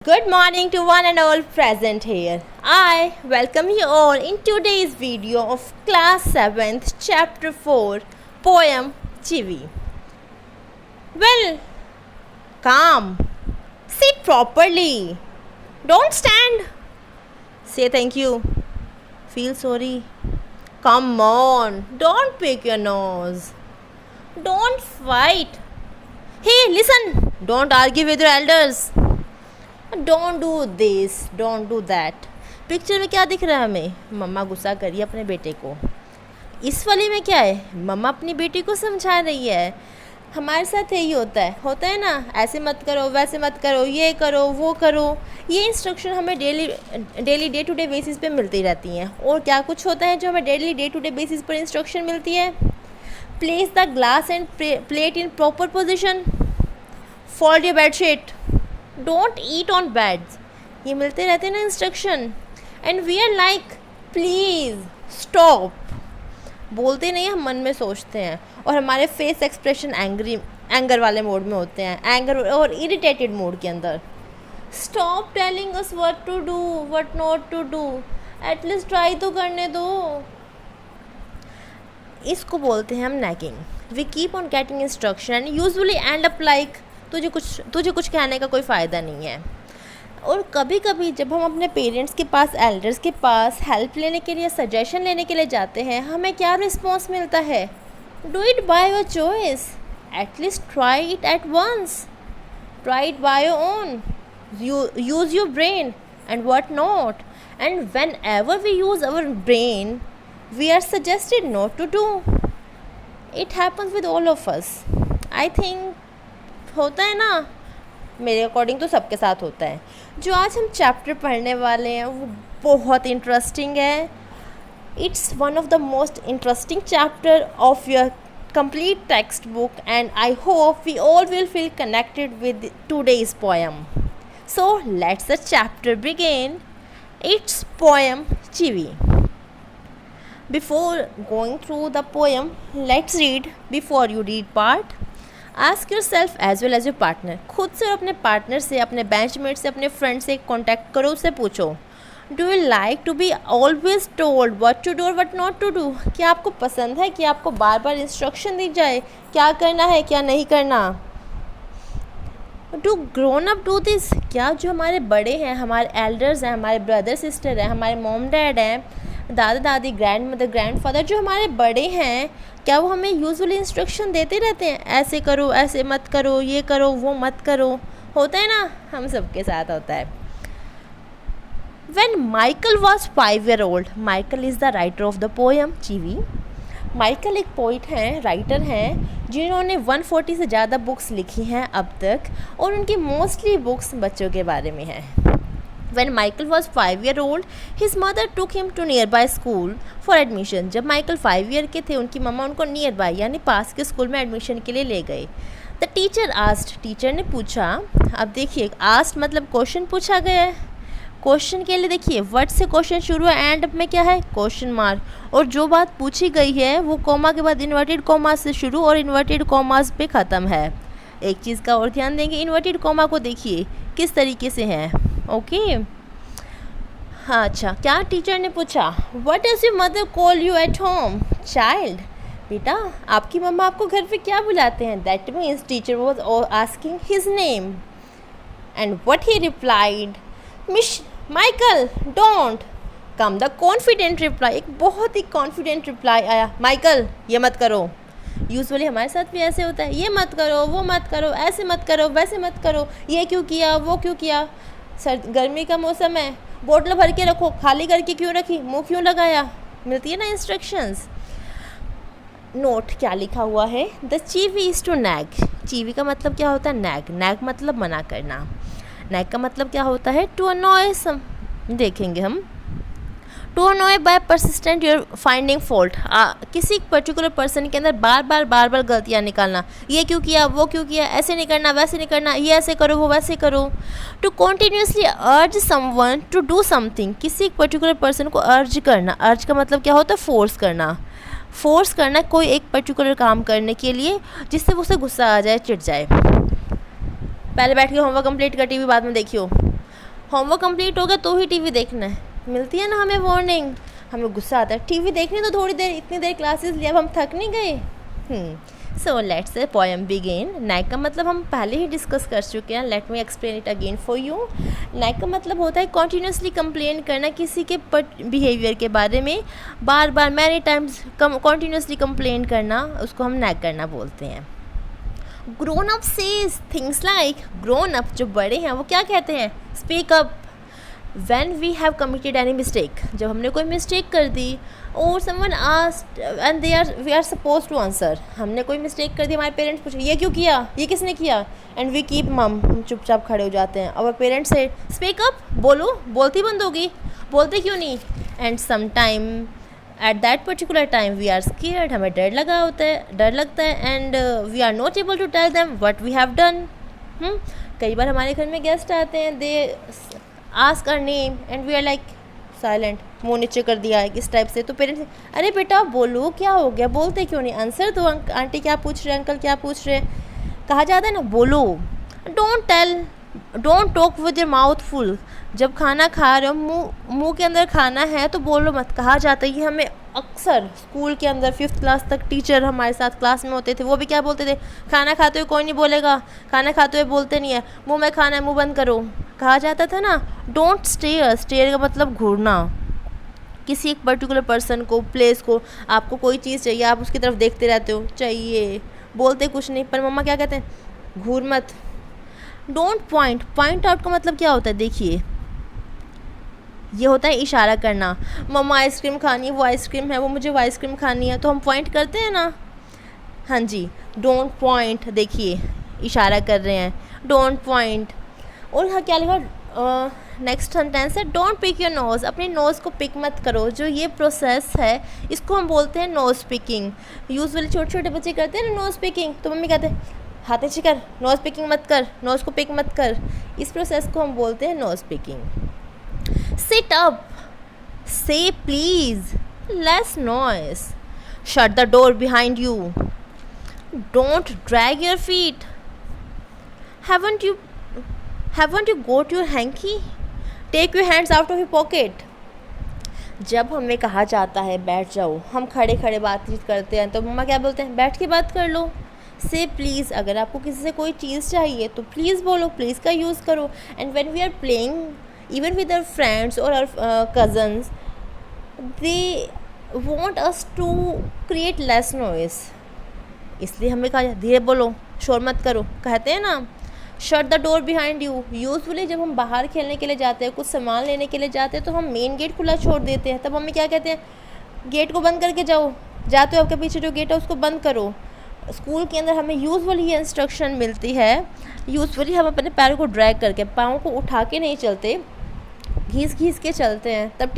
Good morning to one and all present here. I welcome you all in today's video of class 7th chapter 4 poem Chivi. Well, calm. Sit properly. Don't stand. Say thank you. Feel sorry. Come on. Don't pick your nose. Don't fight. Hey, listen. Don't argue with your elders. Don't do this, don't do that. Picture में क्या दिख रहा है हमें? मम्मा गुस्सा कर रही है अपने बेटे को. इस वाली में क्या है? मम्मा अपनी बेटी को समझा रही है. हमारे साथ यही होता है ना, ऐसे मत करो, वैसे मत करो, ये करो, वो करो. ये इंस्ट्रक्शन हमें daily day to day basis पे मिलती रहती हैं. और क्या कुछ होता है जो हमें daily day to day basis पर इंस्ट्रक्शन मिलती है? Place the glass and plate in proper position. Fold your bedsheet. Don't eat on beds. ये मिलते रहते हैं ना instruction. And we are like please stop. बोलते नहीं, हम मन में सोचते हैं. और हमारे फेस एक्सप्रेशन एंगर वाले मोड में होते हैं, एंगर और इरिटेटेड मोड के अंदर. Stop telling us what to do, what not to do. At least try तो करने दो. इसको बोलते हैं हम nagging. We keep on getting instruction and usually end up like तुझे कुछ कहने का कोई फ़ायदा नहीं है. और कभी कभी जब हम अपने पेरेंट्स के पास, एल्डर्स के पास हेल्प लेने के लिए, सजेशन लेने के लिए जाते हैं, हमें क्या रिस्पॉन्स मिलता है? Do it by your choice. At least try it at once. Try it by your own. Use your brain and what not. And whenever we use our brain we are suggested not to do. It happens with all of us. I think होता है ना, मेरे according तो सबके साथ होता है. जो आज हम चैप्टर पढ़ने वाले हैं वो बहुत इंटरेस्टिंग है. It's one of the most interesting chapter of your complete text book and I hope we all will feel connected with today's poem. So let's the chapter begin. It's poem chivvy. Before going through the poem, let's read. Before you read part, ask yourself as well as your partner. खुद से और अपने partner से, अपने benchmate से, अपने friend से contact करो, उससे पूछो. Do you like to be always told what to do और व्हाट नॉट टू डू. क्या आपको पसंद है कि आपको बार बार इंस्ट्रक्शन दी जाए क्या करना है क्या नहीं करना? Do grown up do this. क्या जो हमारे बड़े हैं, हमारे एल्डर्स हैं, हमारे ब्रदर सिस्टर हैं, हमारे मॉम डैड हैं, दादा दादी, ग्रैंड मदर, ग्रैंड फादर, जो हमारे बड़े हैं, क्या वो हमें यूजुअली इंस्ट्रक्शन देते रहते हैं? ऐसे करो, ऐसे मत करो, ये करो, वो मत करो. होता है ना, हम सबके साथ होता है. When Michael was 5 years old, Michael is the writer of the poem Chivi. Michael एक पोइट हैं, राइटर हैं, जिन्होंने 140 से ज़्यादा बुक्स लिखी हैं अब तक, और उनकी मोस्टली बुक्स बच्चों के बारे में हैं. When Michael was 5 years old, his mother took him to nearby school for admission. जब माइकल 5 ईयर के थे, उनकी मम्मा उनको नियर बाय यानी पास के स्कूल में एडमिशन के लिए ले गए. The teacher asked. टीचर ने पूछा. अब देखिए, आस्क्ड मतलब क्वेश्चन पूछा गया है. क्वेश्चन के लिए देखिए, वर्ड से क्वेश्चन शुरू है, एंड में क्या है? Question mark. और जो बात पूछी गई है वो कॉमा के बाद इन्वर्टेड कॉमा से शुरू और इन्वर्टेड कॉमास पे ख़त्म है. एक चीज़ का और ध्यान देंगे, इन्वर्टेड कॉमा को देखिए किस तरीके से है. ओके हाँ, अच्छा. क्या टीचर ने पूछा? What does your mother call you at home? Child. बेटा, आपकी मम्मा आपको घर पे क्या बुलाते हैं? That means teacher was asking his name. And what he replied? Miss Michael don't come. The confident reply. एक बहुत ही कॉन्फिडेंट रिप्लाई आया. माइकल, ये मत करो. यूजुअली हमारे साथ भी ऐसे होता है, ये मत करो, वो मत करो, ऐसे मत करो, वैसे मत करो, ये क्यों किया, वो क्यों किया. गर्मी का मौसम है, बोतल भर के रखो, खाली करके क्यों रखी, मुंह क्यों लगाया. मिलती है ना इंस्ट्रक्शंस. नोट क्या लिखा हुआ है? The chivvy is to nag. Chivvy का मतलब क्या होता है? नैग. नैग मतलब मना करना. नैग का मतलब क्या होता है? To annoy some. देखेंगे हम. To annoy by persistent your finding fault. किसी पर्टिकुलर पर्सन के अंदर बार बार गलतियाँ निकालना. ये क्यों किया, वो क्यों किया, ऐसे नहीं करना, वैसे नहीं करना, ये ऐसे करो, वो वैसे करो. टू कॉन्टीन्यूसली अर्ज समवन टू डू समथिंग. किसी एक पर्टिकुलर पर्सन को अर्ज करना. अर्ज का मतलब क्या होता है? फोर्स करना. फोर्स करना कोई एक पर्टिकुलर काम करने के लिए जिससे उसे गुस्सा आ जाए, चिढ़ जाए. पहले बैठ के होमवर्क कंप्लीट कर, टीवी बाद में देखियो. होमवर्क कंप्लीट हो गया तो ही टीवी देखना है, मिलती है ना हमें वार्निंग, हमें गुस्सा आता है, टीवी देखनी तो थोड़ी देर, इतनी देर क्लासेस लिया, अब हम थक नहीं गए। So let's say poem begin. Nag का मतलब हम पहले ही डिस्कस कर चुके हैं, let me explain it again for you. Nag का मतलब होता है कॉन्टीन्यूसली कंप्लेन करना किसी के बिहेवियर के बारे में, बार बार मैनी टाइम्स कॉन्टीन्यूसली कंप्लेन करना, उसको हम नैक करना बोलते हैं। Grown up says things like, grown up जो बड़े हैं वो क्या कहते हैं, speak up when we have committed any mistake, जब हमने कोई मिस्टेक कर दी, और someone asked and we are suppose to answer, हमने कोई मिस्टेक कर दी, हमारे पेरेंट्स पूछे ये क्यों किया, ये किसने किया, एंड वी कीप मम, हम चुपचाप खड़े हो जाते हैं, और पेरेंट्स से स्पीक अप, बोलो, बोलती बंद होगी, बोलते क्यों नहीं, and some time at that particular time we are scared, हमें डर लगता है, and we are not able to tell them what we have done. कई बार हमारे घर में गेस्ट आते हैं, they ask our name and we are like silent, मुँह नीचे कर दिया है इस टाइप से, तो पेरेंट्स अरे बेटा बोलो क्या हो गया, बोलते क्यों नहीं, आंसर दो, आंटी क्या पूछ रहे, अंकल क्या पूछ रहे, कहा जाता है ना बोलो। Don't talk with your mouth full, जब खाना खा रहे हो मुंह के अंदर खाना है तो बोलो मत, कहा जाता है। ये हमें अक्सर स्कूल के अंदर 5th क्लास तक टीचर हमारे साथ क्लास में होते थे, वो भी क्या बोलते थे, खाना खाते हुए कोई नहीं बोलेगा, खाना खाते हुए बोलते नहीं है, मुंह में खाना है मुंह बंद करो, कहा जाता था ना। डोंट स्टेयर का मतलब घूरना, किसी एक पर्टिकुलर पर्सन को, प्लेस को, आपको कोई चीज़ चाहिए, आप उसकी तरफ देखते रहते हो, चाहिए, बोलते कुछ नहीं, पर मम्मा क्या कहते हैं, घूर मत। डोंट पॉइंट आउट का मतलब क्या होता है, देखिए ये होता है इशारा करना, मम्मा आइसक्रीम खानी है, वो आइसक्रीम है, वो मुझे वो आइसक्रीम खानी है, तो हम पॉइंट करते हैं ना, हाँ जी, डोंट पॉइंट, देखिए इशारा कर रहे हैं, डोंट पॉइंट। और हाँ क्या लिखा, नेक्स्ट सेंटेंस है डोंट पिक योर नोज़, अपने नोज़ को पिक मत करो, जो ये प्रोसेस है इसको हम बोलते हैं नोज़ पिकिंग। यूजुअली छोटे छोटे बच्चे करते हैं ना नोज़ पिकिंग, तो मम्मी कहते हैं हाथ नीचे कर, नोज़ पिकिंग मत कर, नोज़ को पिक मत कर, इस प्रोसेस को हम बोलते हैं nose picking. Sit up, say please, less noise, shut the door behind you, don't drag your feet, haven't you got your hanky, take your hands out of your pocket। जब हमें कहा जाता है बैठ जाओ, हम खड़े खड़े बातचीत करते हैं, तो मम्मा क्या बोलते हैं, बैठ के बात कर लो। से प्लीज़, अगर आपको किसी से कोई चीज़ चाहिए तो प्लीज़ बोलो, प्लीज़ का यूज़ करो। And when we are playing even with our friends or our cousins, they want us to create less noise, इसलिए हमें कहा धीरे बोलो, शोर मत करो, कहते हैं ना shut the door behind you. Usually जब हम बाहर खेलने के लिए जाते हैं, कुछ सामान लेने के लिए जाते हैं, तो हम मेन गेट खुला छोड़ देते हैं, तब मम्मी क्या कहते हैं, गेट को बंद करके जाओ, जाते हो आपके पीछे जो गेट है उसको बंद करो। स्कूल के अंदर हमें यूजुअली ये इंस्ट्रक्शन मिलती है, यूजुअली हम अपने पैरों को ड्रैग करके, पाँव को उठा के नहीं चलते, घीस के चलते हैं, तब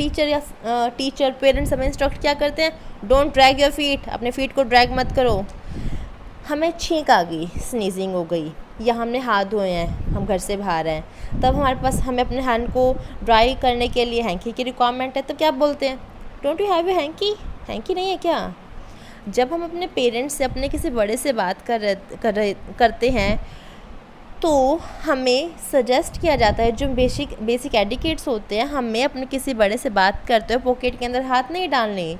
टीचर पेरेंट्स हमें इंस्ट्रक्ट क्या करते हैं, डोंट ड्रैग योर फीट, अपने फीट को ड्रैग मत करो। हमें छींक आ गई, स्नीजिंग हो गई, या हमने हाथ धोए हैं, हम घर से बाहर हैं, तब हमारे पास हमें अपने हैंड को ड्राई करने के लिए हैंकी की रिक्वायरमेंट है, तो क्या बोलते हैं, don't you have a hanky, hanky नहीं है क्या। जब हम अपने पेरेंट्स से, अपने किसी बड़े से बात करते हैं, तो हमें सजेस्ट किया जाता है, जो बेसिक एडिकेट्स होते हैं, हमें अपने किसी बड़े से बात करते हुए पॉकेट के अंदर हाथ नहीं डालने।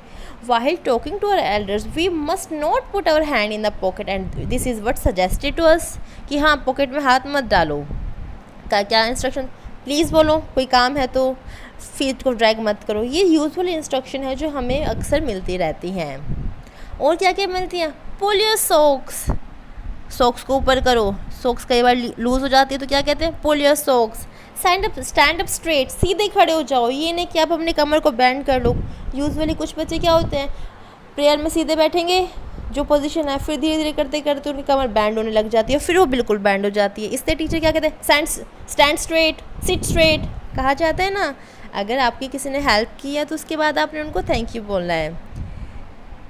While talking to our elders we must not put our hand in the pocket, and this is what suggested to us, कि हाँ पॉकेट में हाथ मत डालो। क्या इंस्ट्रक्शन, प्लीज़ बोलो, कोई काम है तो, फीट को ड्रैग मत करो, ये यूजुअल इंस्ट्रक्शन है जो हमें अक्सर मिलती रहती हैं। और क्या क्या मिलती हैं, पुल योर सॉक्स, सॉक्स को ऊपर करो, सॉक्स कई बार लूज़ हो जाती है, तो क्या कहते हैं, pull your socks. Stand up straight, सीधे खड़े हो जाओ, ये नहीं कि आप अपने कमर को बेंड कर लो। यूजुअली कुछ बच्चे क्या होते हैं, प्रेयर में सीधे बैठेंगे, जो पोजीशन है, फिर धीरे धीरे करते करते उनकी कमर बैंड होने लग जाती है, फिर वो बिल्कुल बैंड हो जाती है। इसलिए टीचर क्या कहते हैं, स्टैंड स्ट्रेट, सिट स्ट्रेट, कहा जाता है ना। अगर आपकी किसी ने हेल्प की है तो उसके बाद आपने उनको थैंक यू बोलना है,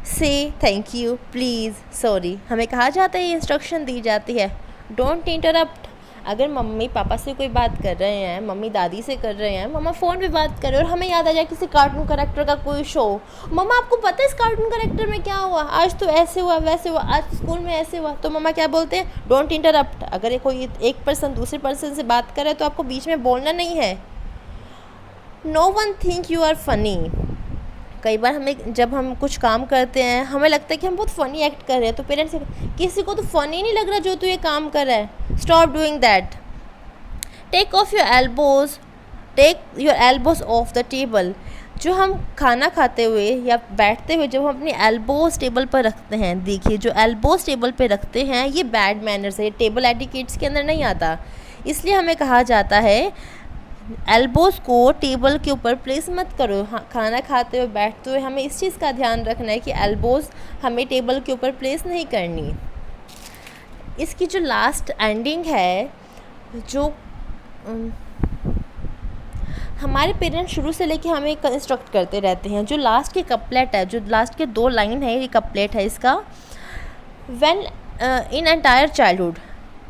से थैंक यू, प्लीज़, सॉरी, हमें कहा जाता है, ये इंस्ट्रक्शन दी जाती है। डोंट इंटरप्ट, अगर मम्मी पापा से कोई बात कर रहे हैं, मम्मी दादी से कर रहे हैं, मम्मा फ़ोन पे बात कर रहे हैं, और हमें याद आ जाए किसी कार्टून कैरेक्टर का कोई शो, मम्मा आपको पता है इस कार्टून कैरेक्टर में क्या हुआ, आज तो ऐसे हुआ वैसे हुआ, आज स्कूल में ऐसे हुआ, तो मम्मा क्या बोलते हैं, डोंट इंटरप्ट। अगर कोई एक पर्सन दूसरे पर्सन से बात करे तो आपको बीच में बोलना नहीं है, no one think you are funny. कई बार हमें जब हम कुछ काम करते हैं हमें लगता है कि हम बहुत फ़नी एक्ट कर रहे हैं, तो पेरेंट्स किसी को तो फ़नी नहीं लग रहा जो तू ये काम कर रहा है, stop doing that. Take off your elbows, take your elbows off the table. जो हम खाना खाते हुए या बैठते हुए जब हम अपनी एल्बोज टेबल पर रखते हैं, देखिए जो एल्बोज टेबल पर रखते हैं ये बैड मैनर्स है, ये टेबल एटिकेट्स के अंदर नहीं आता। इसलिए हमें कहा जाता है एल्बोज़ को टेबल के ऊपर प्लेस मत करो। हाँ, खाना खाते हुए बैठते हुए हमें इस चीज़ का ध्यान रखना है कि एल्बोज़ हमें टेबल के ऊपर प्लेस नहीं करनी। इसकी जो लास्ट एंडिंग है, जो हमारे पेरेंट्स शुरू से लेके हमें इंस्ट्रक्ट करते रहते हैं, जो लास्ट के कपलेट है, जो लास्ट के 2 लाइन है, ये कपलेट है इसका। When in entire childhood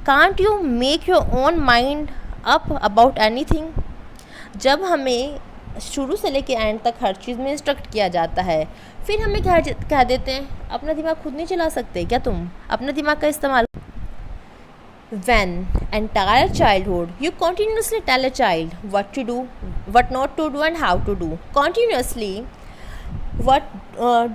can't you make your own mind up about anything. जब हमें शुरू से लेके एंड तक हर चीज़ में इंस्ट्रक्ट किया जाता है, फिर हमें क्या देते हैं, अपना दिमाग खुद नहीं चला सकते क्या तुम, अपना दिमाग का इस्तेमाल। When entire childhood you continuously tell a child what to do, what not to do and how to do. Continuously what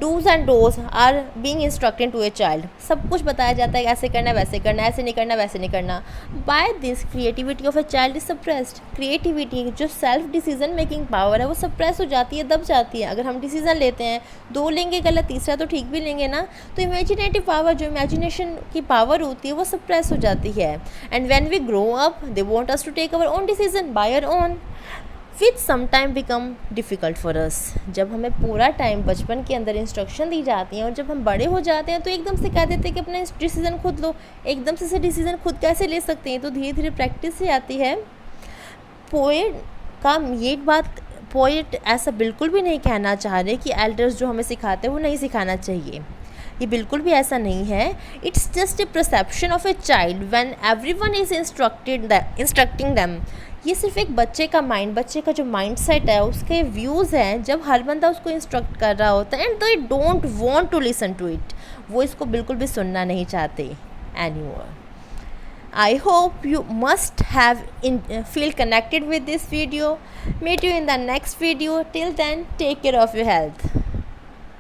do's and don'ts are being instructed to a child. सब कुछ बताया जाता है, ऐसे करना वैसे करना, ऐसे नहीं करना वैसे नहीं करना. By this creativity of a child is suppressed. Creativity जो सेल्फ डिसीजन मेकिंग पावर है वो सप्रेस हो जाती है, दब जाती है. अगर हम डिसीजन लेते हैं, 2 लेंगे गलत, तीसरा तो ठीक भी लेंगे ना, तो इमेजिनेटिव पावर, जो इमेजिनेशन की पावर होती है वो सप्रेस हो जाती है. And when we grow up they want us to take our own decision by our own, which sometime become difficult for us. जब हमें पूरा टाइम बचपन के अंदर इंस्ट्रक्शन दी जाती हैं और जब हम बड़े हो जाते हैं तो एकदम से कह देते हैं कि अपना डिसीज़न खुद लो. एकदम से डिसीज़न खुद कैसे ले सकते हैं, तो धीरे धीरे प्रैक्टिस से आती है. पोएट का ये बात, पोएट ऐसा बिल्कुल भी नहीं कहना चाह रहे कि एल्डर्स जो हमें सिखाते हैं वो नहीं सिखाना चाहिए, ये बिल्कुल भी ऐसा नहीं है. It's just a perception of a child when everyone is instructing them. ये सिर्फ एक बच्चे का माइंड, बच्चे का जो माइंड सेट है, उसके व्यूज़ हैं जब हर बंदा उसको इंस्ट्रक्ट कर रहा होता है, and they don't want to listen to it. वो इसको बिल्कुल भी सुनना नहीं चाहते anymore. I hope you must have feel connected with this video. Meet you in the next video. Till then, take care of your health.